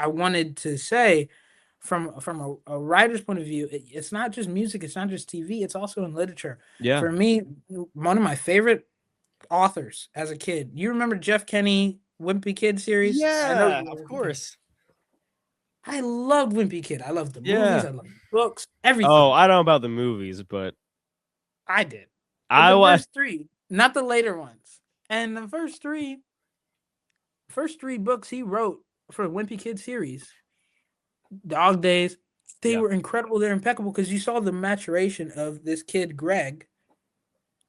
I wanted to say from a writer's point of view, it's not just music, it's not just TV, it's also in literature. Yeah. For me, one of my favorite authors as a kid. You remember Jeff Kenny Wimpy Kid series? I know Yeah, you of were. course. I loved Wimpy Kid. I loved the movies. Yeah. I loved the books. Oh, Everything. I don't know about the movies, but I did. But I the was. first three, not the later ones. And the first three books he wrote for the Wimpy Kid series, Dog Days, they Yeah. were incredible. They're impeccable because you saw the maturation of this kid, Greg,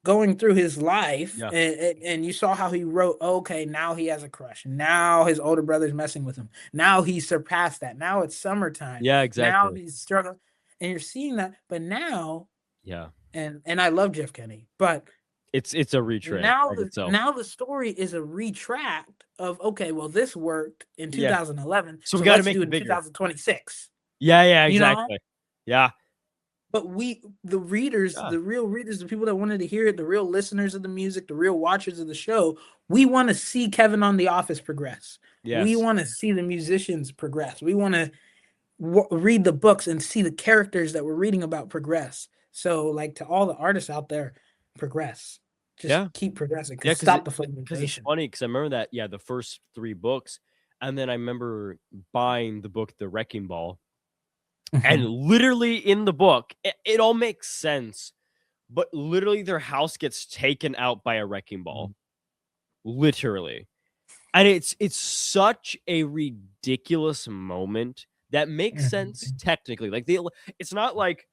going through his life, Yeah. and you saw how he wrote, okay, now he has a crush. Now his older brother's messing with him. Now he's surpassed that. Now it's summertime. Yeah, Now exactly. he's struggling. And you're seeing that. But now, Yeah. and I love Jeff Kenny, but It's a retread now of the itself. now the story is a retract of, okay, well, this worked in Yeah. 2011, So we so got to let's make do it it in bigger. 2026. Yeah, You know? exactly. Yeah. But the readers, Yeah. the real readers, the people that wanted to hear it, the real listeners of the music, the real watchers of the show, we want to see Kevin on The Office progress. We Yes. want to see the musicians progress. We want to read the books and see the characters that we're reading about progress. So, like, to all the artists out there, progress. Just Yeah. keep progressing. Yeah, Because stop the it's flameization. funny because I remember that, yeah, the first three books, and then I remember buying the book The Wrecking Ball, and literally in the book, it all makes sense, but literally their house gets taken out by a wrecking ball, literally, and it's such a ridiculous moment that makes sense technically. Like it's not like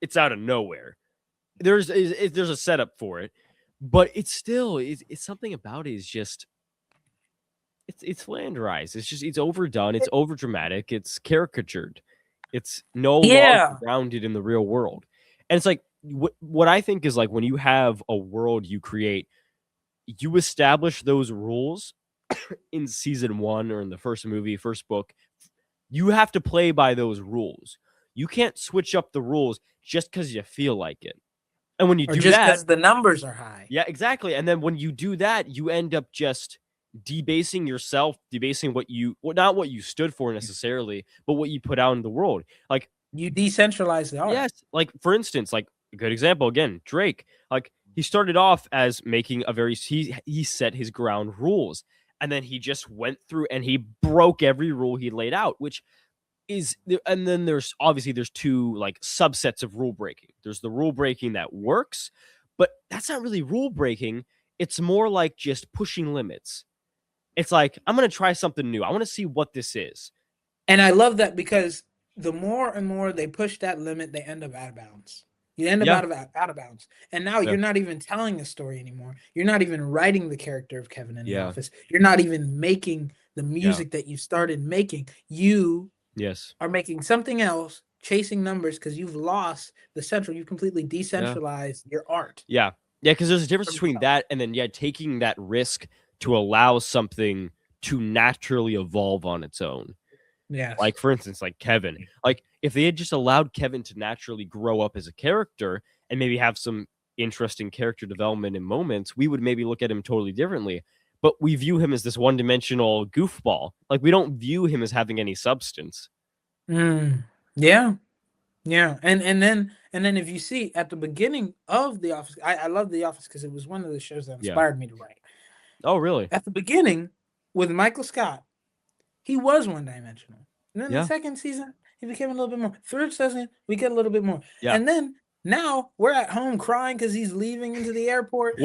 it's out of nowhere. There's a setup for it, but it's still it's something about it is just it's flanderized. It's just it's overdone. It's over dramatic. It's caricatured. It's no longer Yeah. grounded in the real world. And it's like what I think is like when you have a world you create, you establish those rules in season one or in the first movie, first book. You have to play by those rules. You can't switch up the rules just because you feel like it. And when you Or do just that, because the numbers are high. yeah, exactly. And then when you do that, you end up just debasing yourself, debasing not what you stood for necessarily, but what you put out in the world. Like, You decentralize the art. yes, like for instance, like a good example again, Drake. Like he started off as making he set his ground rules, and then he just went through and he broke every rule he laid out, which is, and then there's two like subsets of rule breaking. There's the rule breaking that works, but that's not really rule breaking. It's more like just pushing limits. It's like, I'm going to try something new. I want to see what this is. And I love that because the more and more they push that limit, they end up out of bounds. You end up Yeah. out of bounds. And now Yeah. you're not even telling a story anymore. You're not even writing the character of Kevin in The Yeah. Office. You're not even making the music that you started making. You Yes. are making something else, chasing numbers, because you've lost the central. You've completely Yeah. decentralized your art. Yeah. Yeah. Because there's a difference between that and then, yeah, taking that risk to allow something to naturally evolve on its own. Yes. Like, for instance, like Kevin. Like, if they had just allowed Kevin to naturally grow up as a character and maybe have some interesting character development in moments, we would maybe look at him totally differently. But we view him as this one-dimensional goofball. Like, we don't view him as having any substance. Yeah. Yeah. And then if you see at the beginning of The Office, I love The Office because it was one of the shows that inspired me to write. Oh, really? At the beginning, with Michael Scott, he was one-dimensional. And then the Yeah. second season, he became a little bit more. Third season, we get a little bit more. Yeah. And then now we're at home crying because he's leaving into the airport.